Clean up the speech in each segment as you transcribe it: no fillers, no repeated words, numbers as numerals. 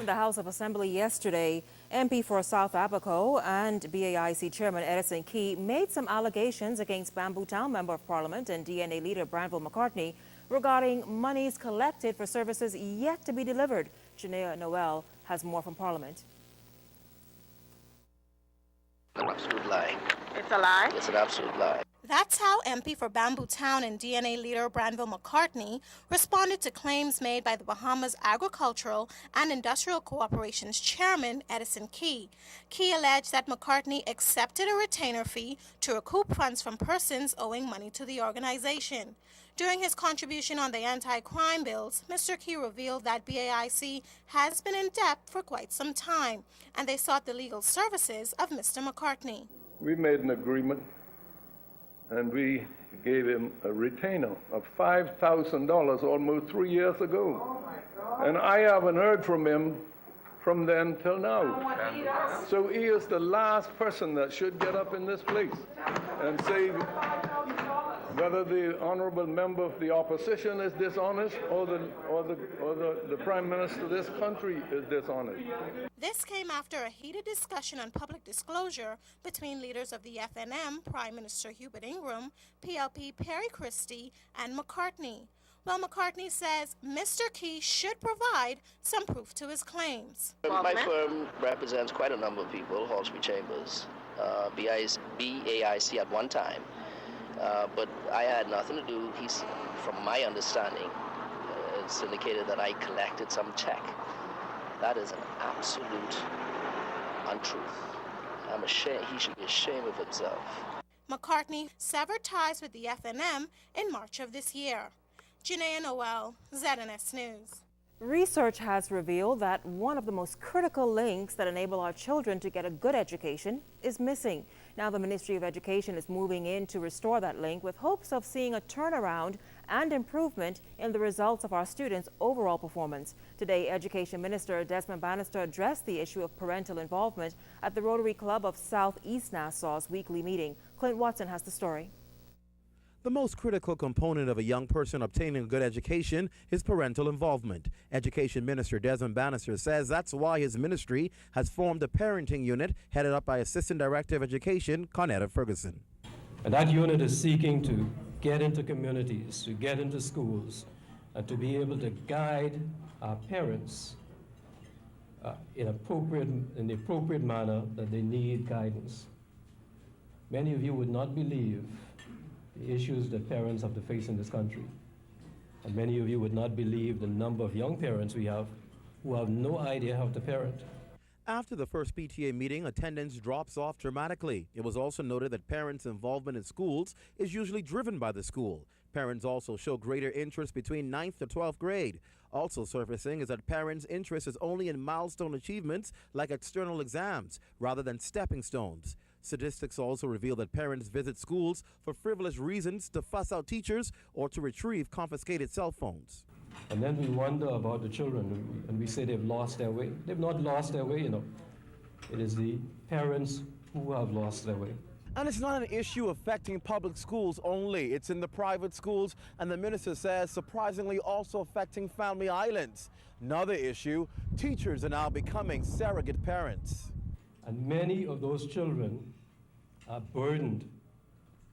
In the House of Assembly yesterday, MP for South Abaco and BAIC Chairman Eddison Key made some allegations against Bamboo Town Member of Parliament and DNA leader Branvill McCartney regarding monies collected for services yet to be delivered. Janea Noel has more from Parliament. An absolute lie. It's a lie? It's an absolute lie. That's how MP for Bamboo Town and DNA leader Branvill McCartney responded to claims made by the Bahamas Agricultural and Industrial Cooperation's chairman, Eddison Key. Key alleged that McCartney accepted a retainer fee to recoup funds from persons owing money to the organization. During his contribution on the anti-crime bills, Mr. Key revealed that BAIC has been in debt for quite some time, and they sought the legal services of Mr. McCartney. We made an agreement, and we gave him a retainer of $5,000 almost 3 years ago. Oh my God. And I haven't heard from him from then till now. So he is the last person that should get up in this place and say whether the honorable member of the opposition is dishonest or the prime minister of this country is dishonest. This came after a heated discussion on public disclosure between leaders of the FNM, Prime Minister Hubert Ingram, PLP Perry Christie, and McCartney. Well, McCartney says Mr. Key should provide some proof to his claims. My firm represents quite a number of people, Hawkesbury Chambers, BAIC at one time, but I had nothing to do. From my understanding, it's indicated that I collected some check. That is an absolute untruth. I'm ashamed. He should be ashamed of himself. McCartney severed ties with the FNM in March of this year. Janea Noel, ZNS News. Research has revealed that one of the most critical links that enable our children to get a good education is missing. Now the Ministry of Education is moving in to restore that link with hopes of seeing a turnaround and improvement in the results of our students' overall performance. Today, Education Minister Desmond Bannister addressed the issue of parental involvement at the Rotary Club of Southeast Nassau's weekly meeting. Clint Watson has the story. The most critical component of a young person obtaining a good education is parental involvement. Education Minister Desmond Bannister says that's why his ministry has formed a parenting unit headed up by Assistant Director of Education, Cornetta Ferguson. And that unit is seeking to get into communities, to get into schools, and to be able to guide our parents in the appropriate manner that they need guidance. Many of you would not believe the issues that parents have to face in this country. And many of you would not believe the number of young parents we have who have no idea how to parent. After the first PTA meeting, attendance drops off dramatically. It was also noted that parents' involvement in schools is usually driven by the school. Parents also show greater interest between 9th to 12th grade. Also surfacing is that parents' interest is only in milestone achievements like external exams rather than stepping stones. Statistics also reveal that parents visit schools for frivolous reasons, to fuss out teachers or to retrieve confiscated cell phones. And then we wonder about the children, and we say they've lost their way. They've not lost their way, you know. It is the parents who have lost their way. And it's not an issue affecting public schools only. It's in the private schools, and the minister says surprisingly also affecting family islands. Another issue, teachers are now becoming surrogate parents. And many of those children are burdened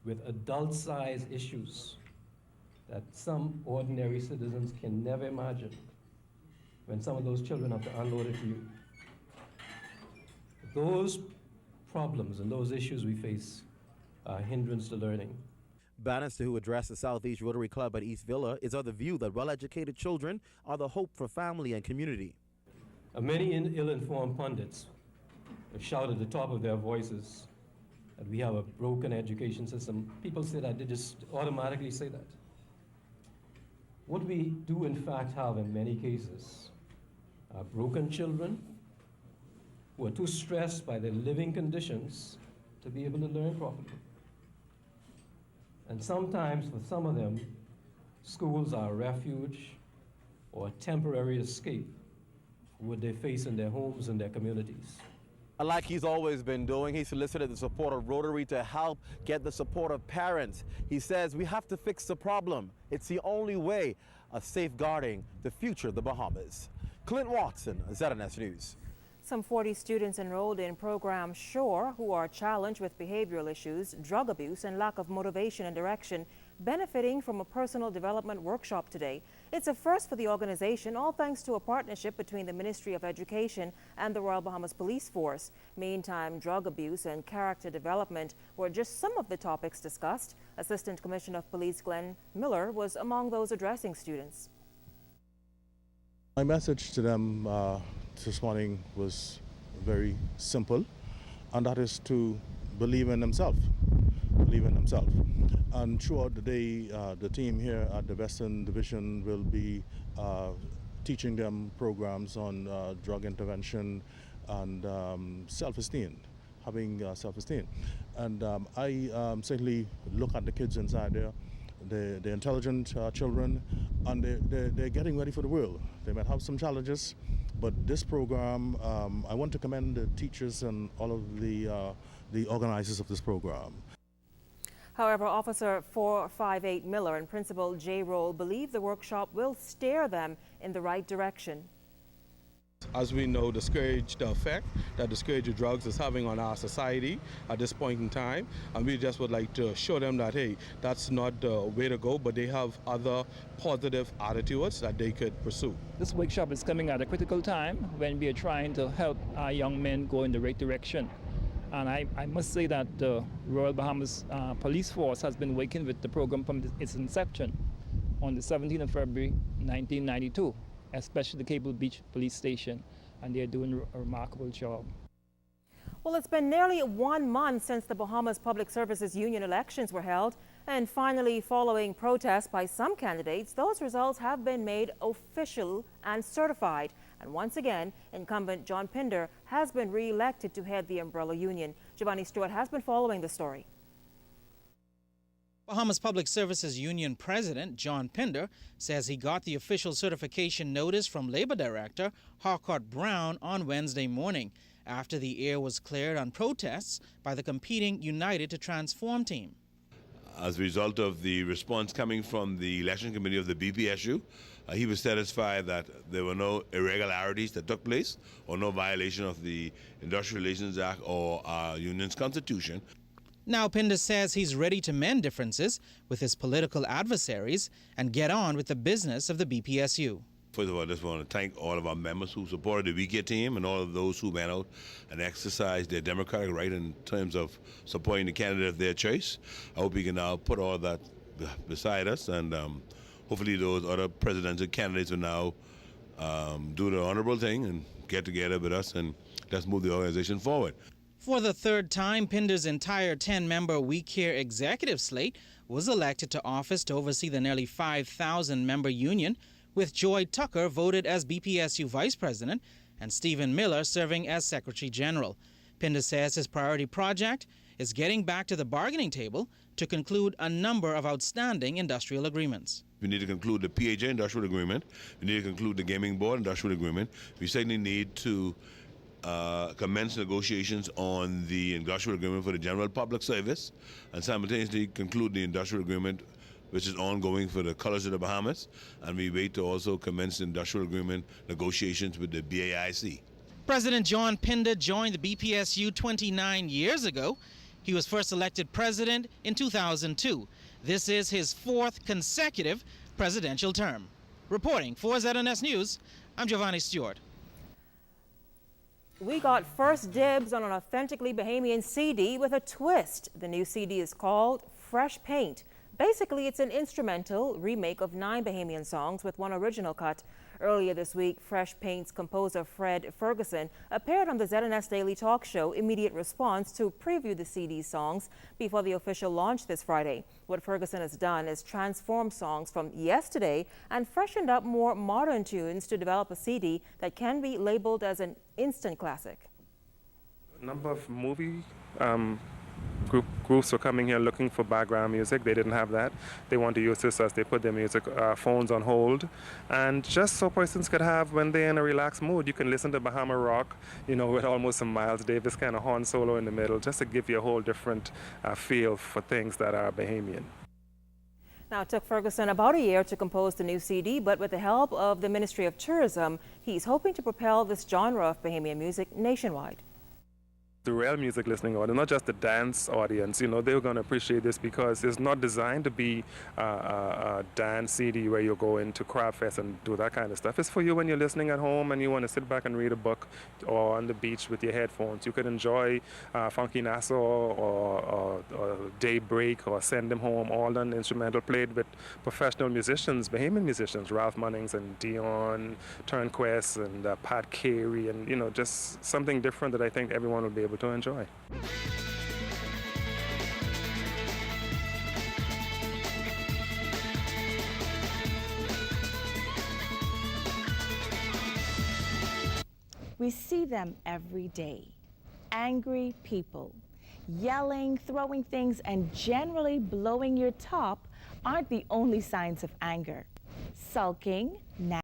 with adult-sized issues that some ordinary citizens can never imagine when some of those children have to unload it to you. Those problems and those issues we face are a hindrance to learning. Bannister, who addressed the Southeast Rotary Club at East Villa, is of the view that well-educated children are the hope for family and community. Many ill-informed pundits have shouted at the top of their voices that we have a broken education system. People say that, they just automatically say that. What we do in fact have in many cases are broken children who are too stressed by their living conditions to be able to learn properly. And sometimes for some of them, schools are a refuge or a temporary escape from what they face in their homes and their communities. Like he's always been doing, he solicited the support of Rotary to help get the support of parents. He says we have to fix the problem. It's the only way of safeguarding the future of the Bahamas. Clint Watson, ZNS News. Some 40 students enrolled in program SURE who are challenged with behavioral issues, drug abuse, and lack of motivation and direction, benefiting from a personal development workshop today. It's a first for the organization, all thanks to a partnership between the Ministry of Education and the Royal Bahamas Police Force. Meantime, drug abuse and character development were just some of the topics discussed. Assistant Commissioner of Police Glenn Miller was among those addressing students. My message to them this morning was very simple, and that is to believe in themselves. Believe in themselves. And throughout the day, the team here at the Western Division will be teaching them programs on drug intervention and self-esteem, having self-esteem. And I certainly look at the kids inside there. They're intelligent children, and they're getting ready for the world. They might have some challenges, but this program, I want to commend the teachers and all of the organizers of this program. However, Officer 458 Miller and Principal J. Roll believe the workshop will steer them in the right direction. As we know, the effect that the scourge of drugs is having on our society at this point in time, and we just would like to show them that, hey, that's not the way to go, but they have other positive attitudes that they could pursue. This workshop is coming at a critical time when we are trying to help our young men go in the right direction. And I must say that the Royal Bahamas Police Force has been working with the program from its inception on the 17th of February 1992. Especially the Cable Beach Police Station, and they're doing a remarkable job. Well, it's been nearly 1 month since the Bahamas Public Services Union elections were held, and finally, following protests by some candidates, those results have been made official and certified. And once again, incumbent John Pinder has been re-elected to head the umbrella union. Giovanni Stewart has been following the story. Bahamas Public Services Union President John Pinder says he got the official certification notice from Labor Director Harcourt Brown on Wednesday morning after the air was cleared on protests by the competing United to Transform team. As a result of the response coming from the election committee of the BPSU, he was satisfied that there were no irregularities that took place or no violation of the Industrial Relations Act or our union's constitution. Now Pinder says he's ready to mend differences with his political adversaries and get on with the business of the BPSU. First of all, I just want to thank all of our members who supported the weekend team and all of those who went out and exercised their democratic right in terms of supporting the candidate of their choice. I hope we can now put all that beside us, and hopefully those other presidential candidates will now do the honorable thing and get together with us and let's move the organization forward. For the third time, Pinder's entire 10-member We Care executive slate was elected to office to oversee the nearly 5,000-member union, with Joy Tucker voted as BPSU Vice President and Stephen Miller serving as Secretary General. Pinder says his priority project is getting back to the bargaining table to conclude a number of outstanding industrial agreements. We need to conclude the PHA industrial agreement. We need to conclude the Gaming Board industrial agreement. We certainly need to commence negotiations on the industrial agreement for the general public service and simultaneously conclude the industrial agreement which is ongoing for the Colors of the Bahamas, and we wait to also commence the industrial agreement negotiations with the BAIC. President John Pinder joined the BPSU 29 years ago. He was first elected president in 2002. This is his fourth consecutive presidential term. Reporting for ZNS News, I'm Giovanni Stewart. We got first dibs on an authentically Bahamian CD with a twist. The new CD is called Fresh Paint. Basically, it's an instrumental remake of 9 Bahamian songs with 1 original cut. Earlier this week, Fresh Paint's composer Fred Ferguson appeared on the ZNS Daily Talk Show Immediate Response to preview the CD's songs before the official launch this Friday. What Ferguson has done is transform songs from yesterday and freshened up more modern tunes to develop a CD that can be labeled as an instant classic. A number of movie groups were coming here looking for background music. They didn't have that. They want to use this as they put their music phones on hold, and just so persons could have, when they're in a relaxed mood, you can listen to Bahama rock, you know, with almost some Miles Davis kind of horn solo in the middle, just to give you a whole different feel for things that are Bahamian. Now, it took Ferguson about a year to compose the new CD, but with the help of the Ministry of Tourism, he's hoping to propel this genre of Bahamian music nationwide. The real music listening audience, not just the dance audience, you know, they're going to appreciate this because it's not designed to be a dance CD where you go into crab fest and do that kind of stuff. It's for you when you're listening at home and you want to sit back and read a book or on the beach with your headphones. You could enjoy Funky Nassau or Daybreak or Send Them Home, all done instrumental, played with professional musicians, Bahamian musicians, Ralph Munnings and Dion Turnquest and Pat Carey, and, you know, just something different that I think everyone will be able to enjoy. We see them every day. Angry people. Yelling, throwing things, and generally blowing your top aren't the only signs of anger. Sulking,